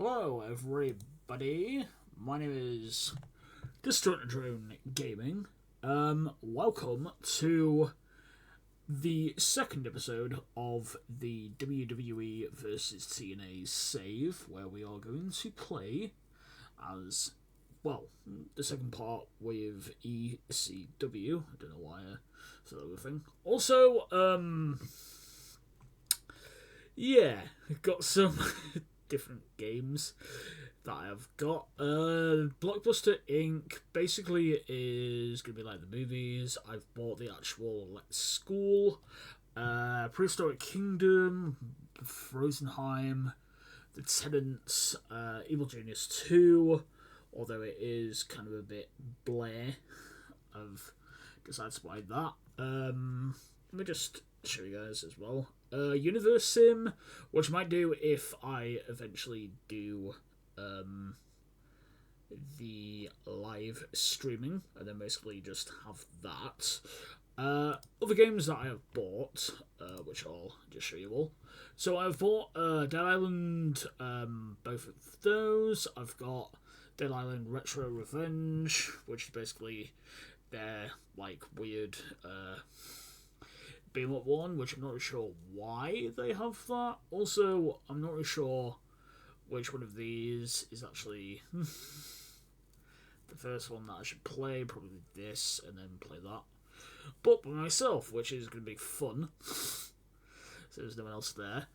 Hello, everybody. My name is Start Gaming. Welcome to the second episode of the WWE versus TNA save, where we are going to play as, well, the second part with ECW. I don't know why I said that other thing. Also, yeah, got some different games that I've got. Blockbuster Inc. basically is going to be like the movies. I've bought the actual Let's School, Prehistoric Kingdom, Frozenheim, The Tenants, Evil Genius 2, although it is kind of a bit bleh. I've decided to buy that. Let me just show you guys as well. Universe Sim, which I might do if I eventually do the live streaming, and then basically just have that. Other games that I have bought, which I'll just show you all. So I've bought Dead Island, both of those. I've got Dead Island Retro Revenge, which is basically their like weird beam up one, which I'm not really sure why they have that. Also, I'm not really sure which one of these is actually the first one that I should play. Probably this, and then play that. But by myself, which is going to be fun. So there's no one else there.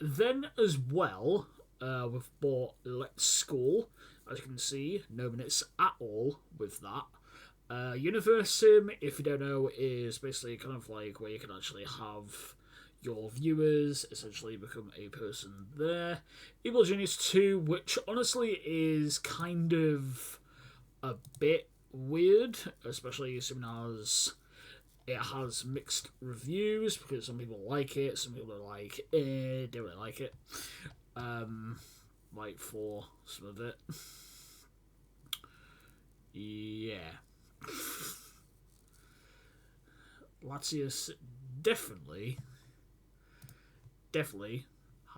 Then as well, we've bought Let's School. As you can see, no minutes at all with that. Universe Sim, if you don't know, is basically kind of like where you can actually have your viewers essentially become a person there. Evil Genius 2, which honestly is kind of a bit weird, especially as soon as it has mixed reviews, because some people like it, some people are like, don't really like it. Like for some of it. Yeah. Latius definitely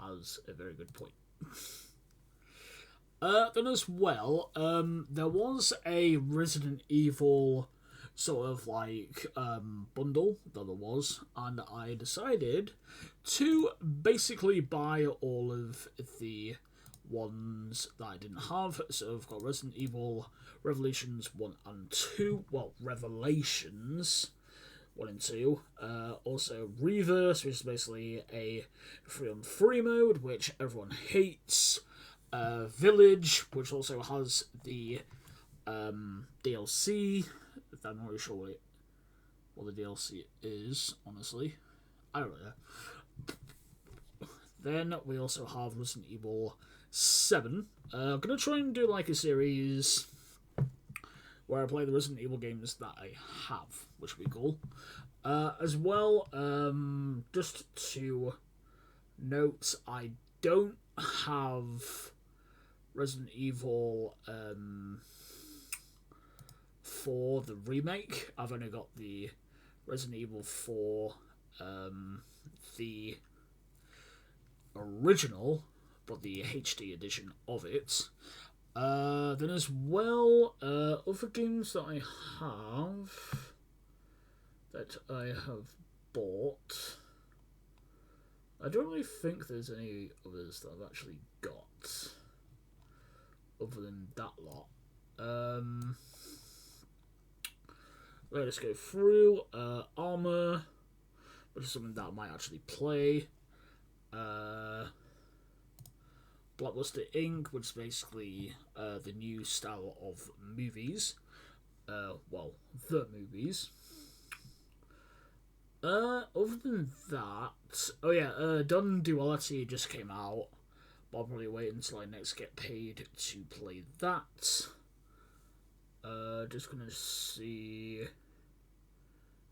has a very good point. Then as well, there was a Resident Evil sort of like bundle that there was, and I decided to basically buy all of the ones that I didn't have. So I've got Resident Evil Revelations 1 and 2. Well, Revelations 1 and 2. Also Reverse, which is basically a 3-on-3 mode, which everyone hates. Village, which also has the DLC. I'm not really sure what the DLC is, honestly. I don't know. Then we also have Resident Evil 7. I'm going to try and do like a series where I play the Resident Evil games that I have, which would be cool. As well, just to note, I don't have Resident Evil 4, the remake. I've only got the Resident Evil 4, the original, but the HD edition of it. Then as well, other games that I have bought. I don't really think there's any others that I've actually got other than that lot. Let's go through. Armor, which is something that I might actually play. Blockbuster Inc., which is basically the new style of movies. Well, the movies. Other than that, oh yeah, Dun Duality just came out, but I'll probably wait until I next get paid to play that. Just gonna see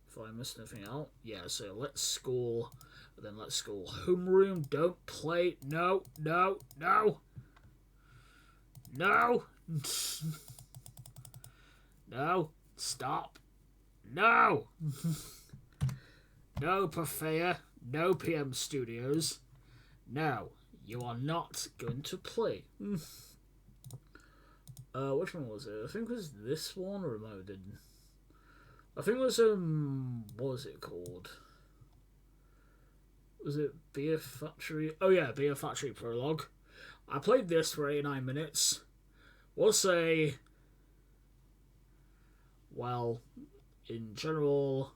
if I missed anything out. Yeah, so Let's School, and then Let's School Homeroom. Don't play. No. No. Stop. No. No, Perfea. No PM Studios. No. you are not going to play. Which one was it? I think it was this one, or I didn't. I think it was, what was it called? Was it Beer Factory? Oh yeah, Beer Factory Prologue. I played this for 89 minutes. We'll say, well, in general,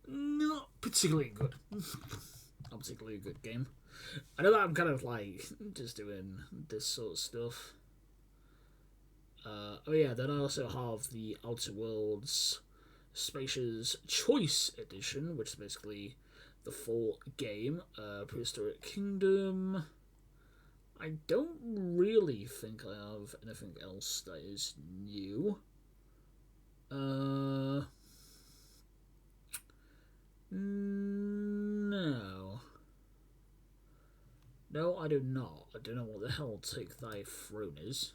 not particularly good. Not particularly a good game. I know that I'm kind of like just doing this sort of stuff. Oh yeah, then I also have the Outer Worlds Spacious Choice Edition, which is basically the full game. Prehistoric Kingdom. I don't really think I have anything else that is new. No. No, I do not. I don't know what the hell Take Thy Throne is.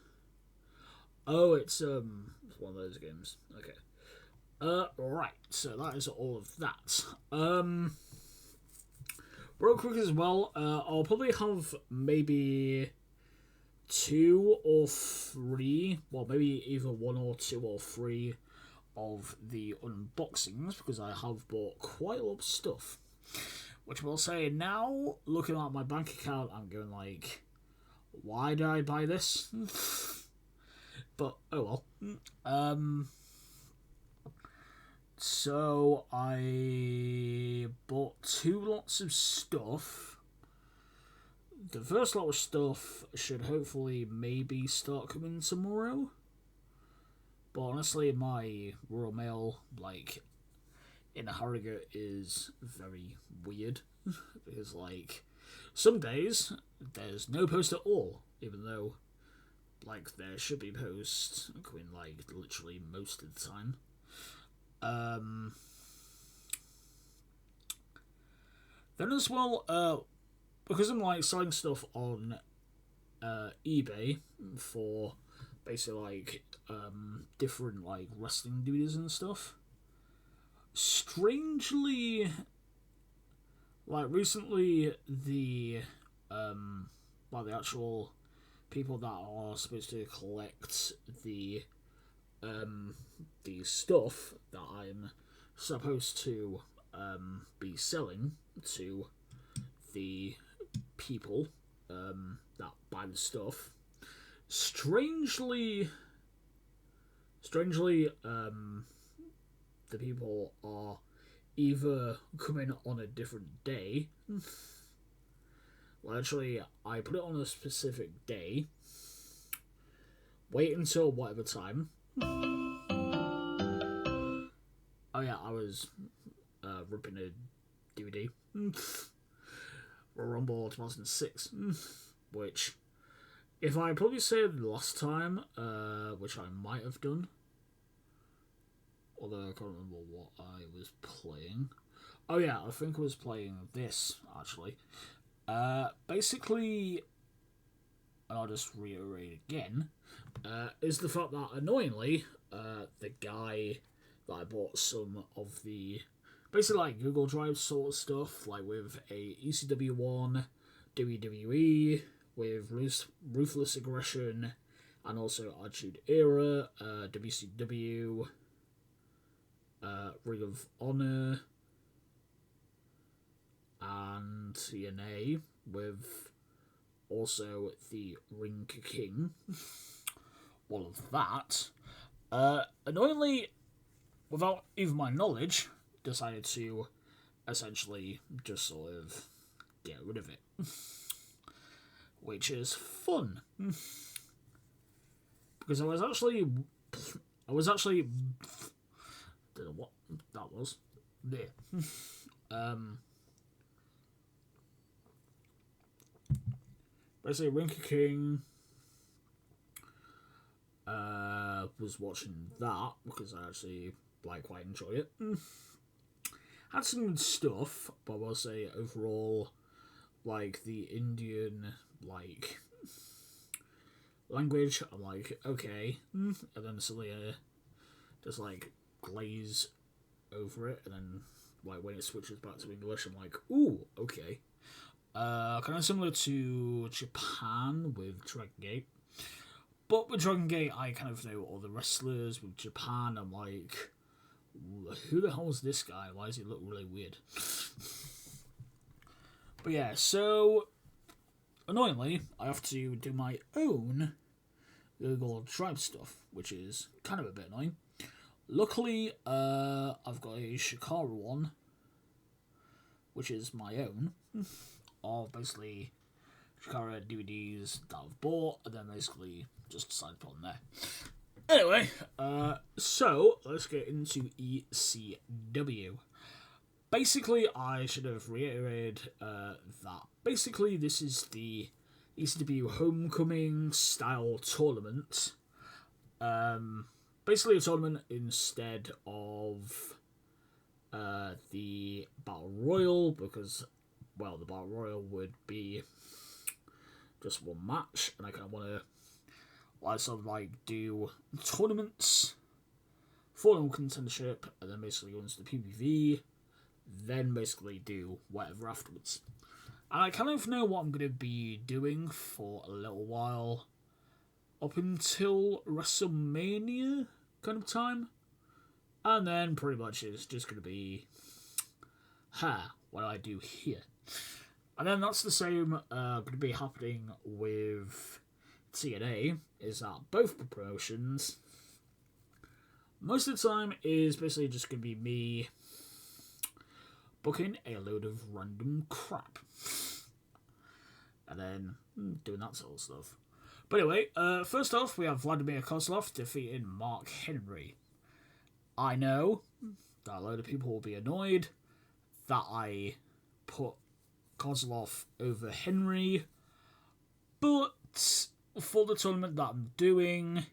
Oh, it's one of those games. Okay. Right. So that is all of that. Real quick as well, I'll probably have maybe 2 or 3, well, maybe either 1 or 2 or 3 of the unboxings, because I have bought quite a lot of stuff. Which we'll say now, looking at my bank account, I'm going like, why did I buy this? But, oh well. So, I bought 2 lots of stuff. The first lot of stuff should hopefully maybe start coming tomorrow. But honestly, my Royal Mail, like, in Harrogate is very weird. Because, like, some days there's no post at all, even though, like, there should be posts coming, like, literally most of the time. Then as well, because I'm, like, selling stuff on eBay for basically, like, different, like, wrestling duties and stuff. Strangely, like, recently, the actual people that are supposed to collect the stuff that I'm supposed to be selling to the people that buy the stuff, strangely, the people are either coming on a different day. Well, actually, I put it on a specific day. Wait until whatever time. Oh yeah, I was ripping a DVD. Royal Rumble 2006. Which, if I probably said last time, which I might have done, although I can't remember what I was playing. Oh yeah, I think I was playing this, actually. Basically, and I'll just reiterate again, is the fact that, annoyingly, the guy that I bought some of the, basically like Google Drive sort of stuff, like with a ECW one, WWE, with Ruthless Aggression, and also Attitude Era, WCW, Ring of Honor, and TNA, with also the Ring King. All of that. Annoyingly, without even my knowledge, decided to essentially just sort of get rid of it. Which is fun. Because I was actually don't know what that was. There. Basically, Rinker King was watching that because I actually quite enjoy it. Had some good stuff, but I will say overall, like the Indian language, I'm like, okay, and then suddenly just glaze over it, and then when it switches back to English, I'm like, ooh, okay. kind of similar to Japan with Dragon Gate. But with Dragon Gate, I kind of know all the wrestlers. With Japan, I'm like, who the hell is this guy? Why does he look really weird? But yeah, so annoyingly, I have to do my own Google Drive stuff, which is kind of a bit annoying. Luckily, I've got a Shikara one, which is my own, of basically Shikara DVDs that I've bought, and then basically just decided to put them there. Anyway, so let's get into ECW. Basically, I should have reiterated that basically this is the ECW Homecoming style tournament. Basically a tournament instead of the Battle Royal, because, well, the Battle Royal would be just one match, and I kind of want to sort of like do tournaments for no contendership, and then basically go into the PPV, then basically do whatever afterwards. And I kind of know what I'm going to be doing for a little while, up until WrestleMania kind of time, and then pretty much it's just going to be, what do I do here? And then that's the same going to be happening with TNA, is that both promotions, most of the time, is basically just going to be me booking a load of random crap, and then doing that sort of stuff. But anyway, first off, we have Vladimir Kozlov defeating Mark Henry. I know that a load of people will be annoyed that I put Kozlov over Henry, but for the tournament that I'm doing,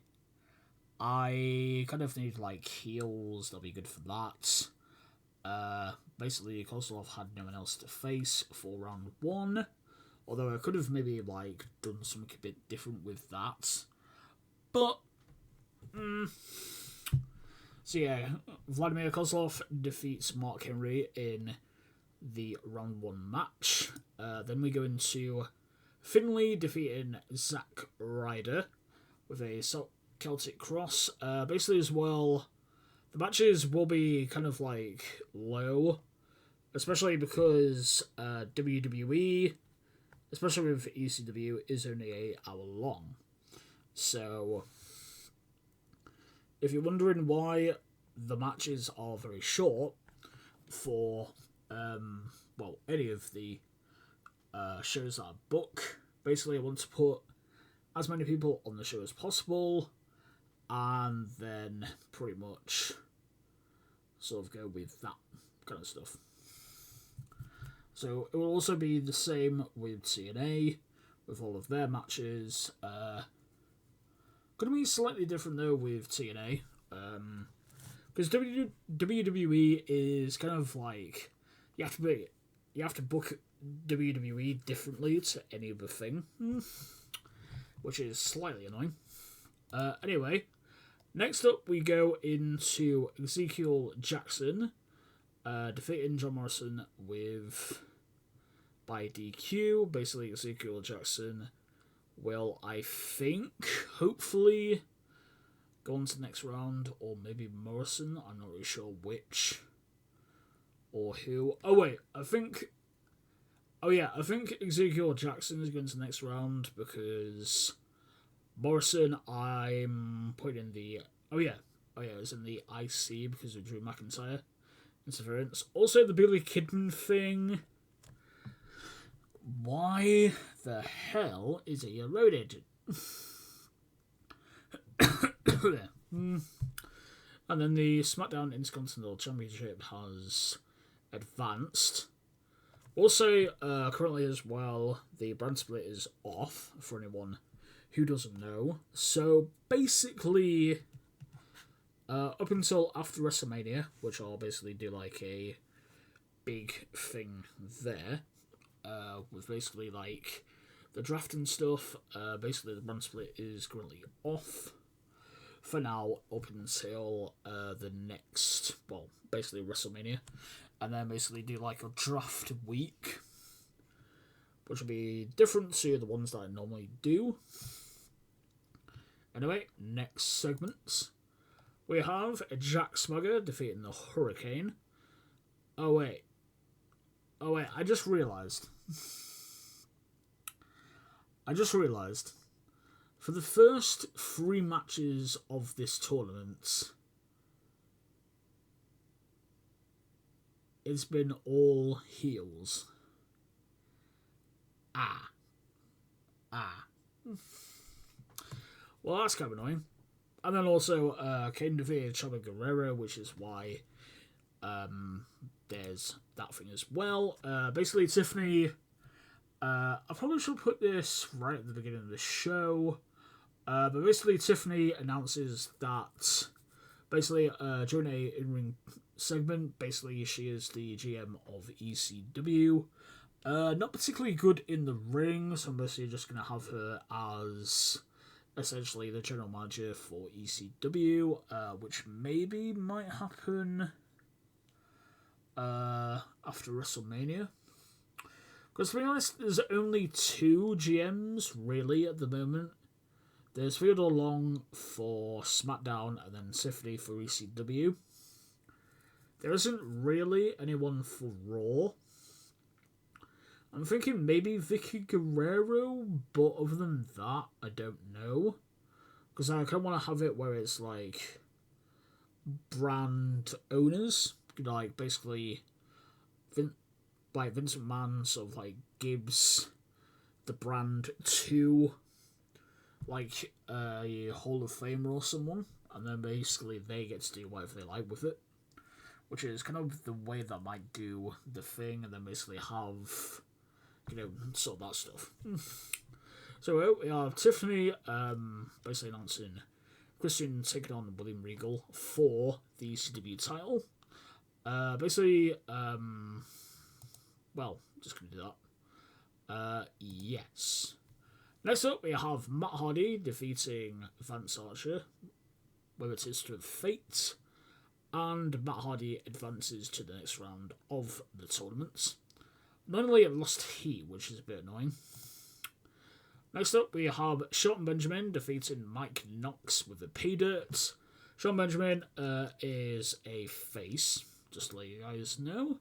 I kind of need like heels. That'll be good for that. Basically, Kozlov had no one else to face for round one, although I could have maybe like done something a bit different with that. But so yeah, Vladimir Kozlov defeats Mark Henry in the round one match. Then we go into Finlay defeating Zack Ryder with a Celtic Cross. Basically as well, the matches will be kind of like low, especially because WWE, especially with ECW, is only an hour long. So if you're wondering why the matches are very short for any of the shows that I book, basically I want to put as many people on the show as possible, and then pretty much sort of go with that kind of stuff. So it will also be the same with TNA, with all of their matches. Going to be slightly different though with TNA, because WWE is kind of like you have to book WWE differently to any other thing, which is slightly annoying. Anyway, next up we go into Ezekiel Jackson defeating John Morrison by DQ. Basically, Ezekiel Jackson will, I think, hopefully go on to the next round, or maybe Morrison. I'm not really sure which or who. I think Ezekiel Jackson is going to the next round, because Morrison I'm putting in the it's in the IC because of Drew McIntyre interference. Also the Billy Kidman thing. Why the hell is he eroded? And then the SmackDown Intercontinental Championship has advanced. Also, currently as well, the brand split is off, for anyone who doesn't know. So basically, up until after WrestleMania, which I'll basically do like a big thing there, with basically like the draft and stuff, basically the brand split is currently off for now up until the next, basically WrestleMania, and then basically do like a draft week, which will be different to the ones that I normally do. Anyway, next segments. We have Jack Swagger defeating the Hurricane. Oh wait, I just realised. For the first 3 matches of this tournament, it's been all heels. Well, that's kind of annoying. And then also, Kane defeated Chavo Guerrero, which is why there's that thing as well. Basically, Tiffany... I probably should put this right at the beginning of the show. But basically, Tiffany announces that... Basically, during a in-ring segment, basically, she is the GM of ECW. Not particularly good in the ring, so I'm basically just going to have her as... essentially the general manager for ECW, which maybe might happen after WrestleMania. Because to be honest, there's only 2 GMs really at the moment. There's Theodore Long for SmackDown and then Tiffany for ECW. There isn't really anyone for Raw. I'm thinking maybe Vicky Guerrero, but other than that, I don't know. Because I kind of want to have it where it's like brand owners, like basically Vince McMahon sort of like gives the brand to like a Hall of Famer or someone, and then basically they get to do whatever they like with it, which is kind of the way that I might do the thing, and then basically have, sort of that stuff. So we have Tiffany basically announcing Christian taking on William Regal for the ECW title. Just going to do that. Yes. Next up, we have Matt Hardy defeating Vance Archer with a Twist of Fate, and Matt Hardy advances to the next round of the tournament. Not only lost he, which is a bit annoying. Next up, we have Shelton Benjamin defeating Mike Knox with a pay dirt. Shelton Benjamin is a face, just to let you guys know.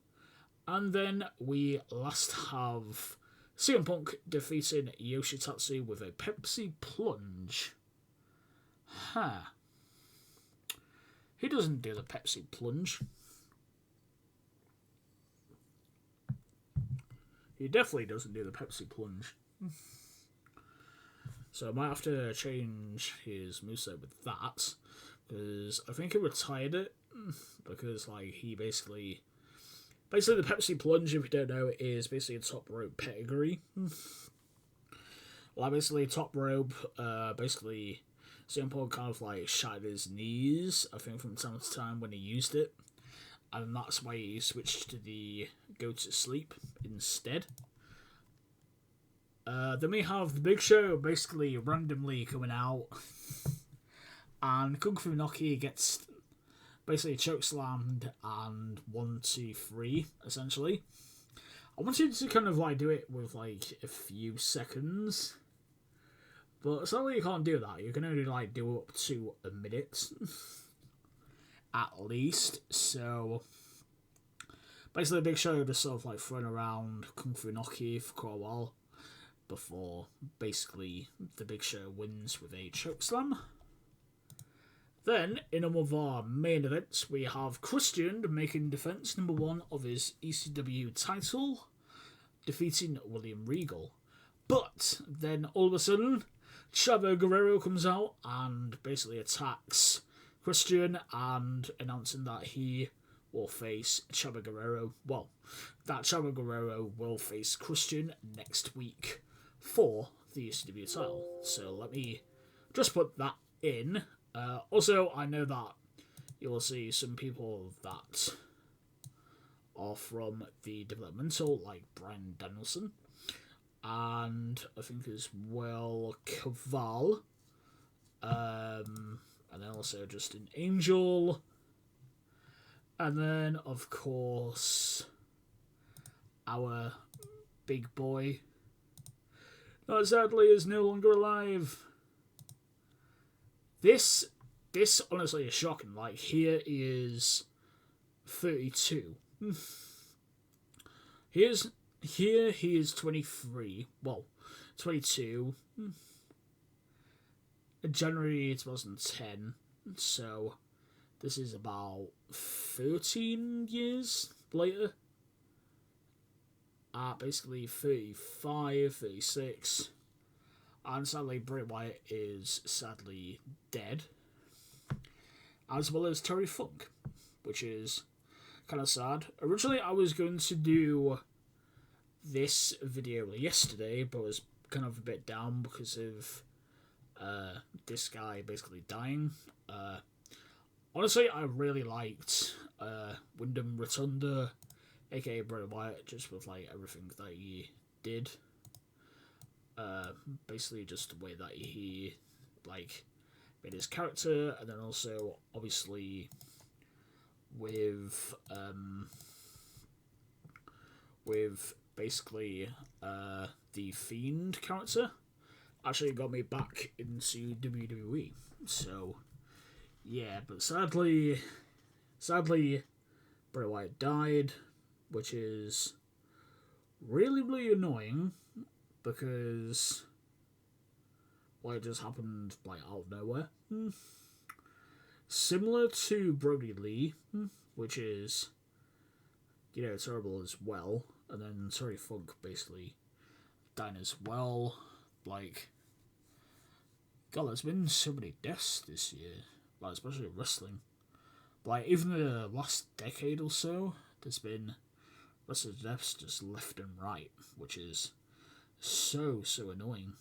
And then we last have CM Punk defeating Yoshitatsu with a Pepsi Plunge. He doesn't do the Pepsi Plunge. He definitely doesn't do the Pepsi Plunge. So I might have to change his moveset with that, because I think he retired it, because he basically the Pepsi Plunge, if you don't know, is basically a top rope pedigree. Basically top rope, basically CM Punk kind of shattered his knees, I think, from time to time when he used it, and that's why he switched to the go to sleep instead. Then we have the Big Show basically randomly coming out, and Kung Fu Noki gets basically chokeslammed and 1, 2, 3 essentially. I wanted to kind of do it with a few seconds, but sadly you can't do that. You can only do up to a minute at least. So basically Big Show just sort of throwing around Kung Fu Noki for quite a while before basically the Big Show wins with a chokeslam. Then, in one of our main events, we have Christian making defense number 1 of his ECW title, defeating William Regal. But then, all of a sudden, Chavo Guerrero comes out and basically attacks Christian, and announcing that he will face Chavo Guerrero. Well, that Chavo Guerrero will face Christian next week for the ECW title. So let me just put that in. Also, I know that you will see some people that are from the developmental, like Bryan Danielson, and I think as well Caval, and then also Justin Angel, and then of course our big boy sadly is no longer alive. This honestly is shocking. Like, here is 32. Here he is 23. Well, 22. January 2010. So this is about 13 years later. Basically 35, 36. And sadly, Bray Wyatt is sadly dead. As well as Terry Funk, which is kind of sad. Originally, I was going to do this video yesterday, but was kind of a bit down because of this guy basically dying. Honestly, I really liked Wyndham Rotunda, aka Bray Wyatt, just with like everything that he did. Basically, just the way that he like made his character, and then also obviously with basically the Fiend character actually got me back into WWE. So yeah, but sadly Bray Wyatt died, which is really annoying because it just happened like out of nowhere. Similar to Brody Lee, which is terrible as well, and then Terry Funk basically dying as well. Like, God, there's been so many deaths this year, like especially wrestling. Like, even the last decade or so, there's been wrestler deaths just left and right, which is so annoying.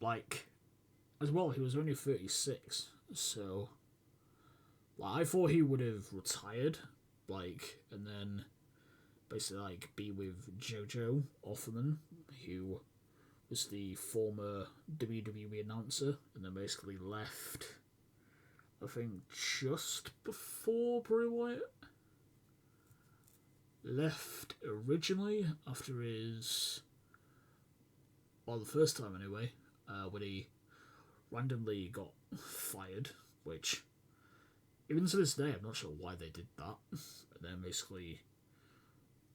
Like, as well, he was only 36, so like I thought he would have retired, like, and then basically like be with JoJo Offerman, who was the former WWE announcer, and then basically left, I think, just before Bray Wyatt left originally after his, well, the first time anyway, when he randomly got fired, which even to this day I'm not sure why they did that. And then basically,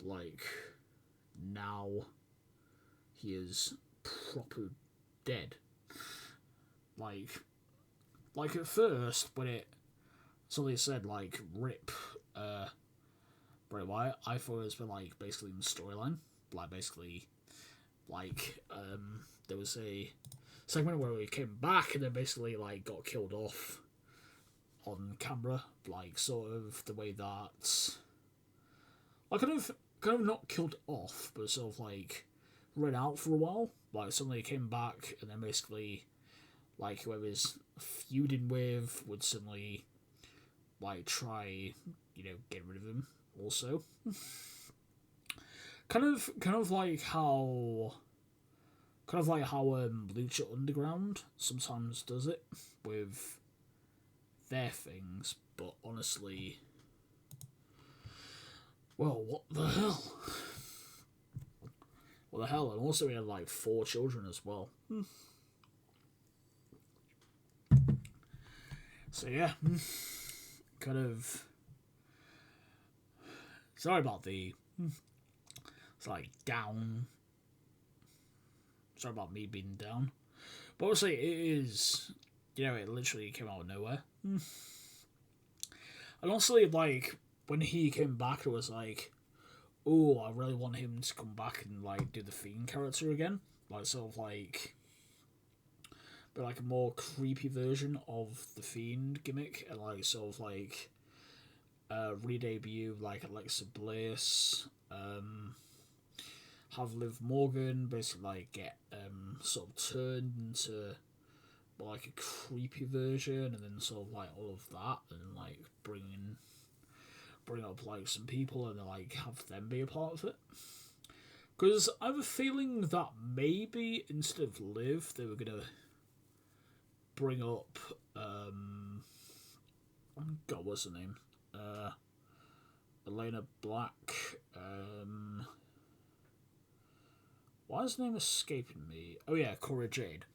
like, now he is proper dead. Like at first when it suddenly said like RIP Bray Wyatt, I thought it was for like basically in the storyline, like basically like there was a segment where he came back and then basically like got killed off on camera, like sort of the way that like kind of not killed off, but sort of like ran out for a while. Like suddenly he came back and then basically like whoever's feuding with would suddenly like try get rid of him also. kind of like how Lucha Underground sometimes does it with their things, but honestly, well, what the hell? What the hell? And also he had like 4 children as well. So yeah, kind of. Sorry about the. It's like down. Sorry about me being down. But obviously it is. It literally came out of nowhere. And honestly, like, when he came back, it was like, oh, I really want him to come back and, like, do the Fiend character again. Like, sort of, like, but, like, a more creepy version of the Fiend gimmick. And, like, sort of, like, re-debut, like, Alexa Bliss, have Liv Morgan basically, like, get, sort of turned into like a creepy version, and then sort of like all of that, and like bring up like some people and then like have them be a part of it. Because I have a feeling that maybe instead of Liv, they were gonna bring up God, what's her name? Elena Black. Why is his name escaping me? Oh yeah, Cora Jade.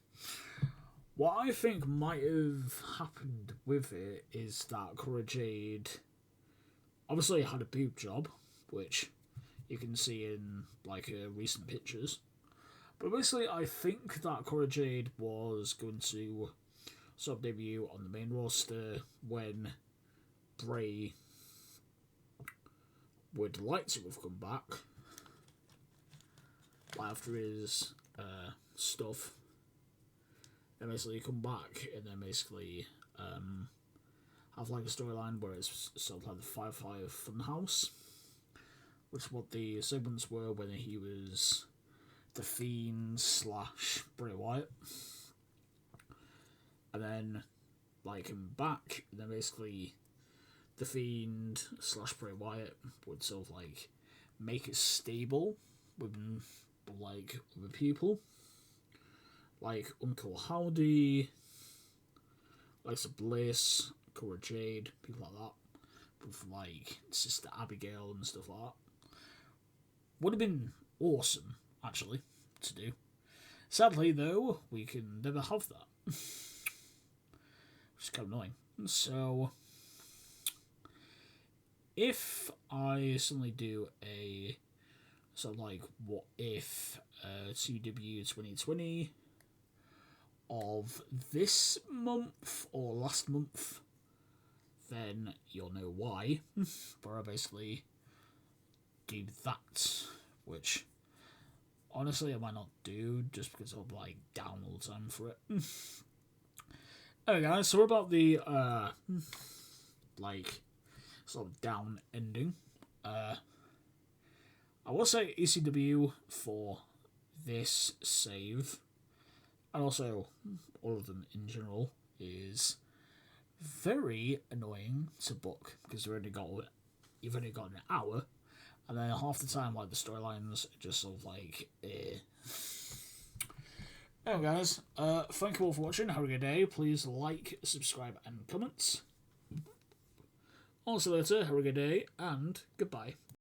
What I think might have happened with it is that Cora Jade obviously had a boob job, which you can see in like recent pictures. But basically, I think that Cora Jade was going to sort of debut on the main roster when Bray would like to have come back after his stuff. And basically come back and then basically have like a storyline where it's sort of like the Firefly Funhouse, which is what the segments were when he was the Fiend / Bray Wyatt. And then like him back, and then basically the Fiend / Bray Wyatt would sort of like make it stable with like other people, like Uncle Howdy, Alexa Bliss, Cora Jade, people like that, with like Sister Abigail and stuff like that. Would have been awesome, actually, to do. Sadly, though, we can never have that, which is kind of annoying. So, if I suddenly do a sort of like what if TEW 2020 of this month or last month, then you'll know why. But I basically do that, which honestly I might not do just because I'll be like down all the time for it. Anyway guys, so we're about the like sort of down ending. I will say ECW for this save, and also all of them in general, is very annoying to book because you've only got an hour, and then half the time like the storylines are just sort of like Anyway guys, thank you all for watching. Have a good day. Please like, subscribe and comment. Also later, have a good day and goodbye.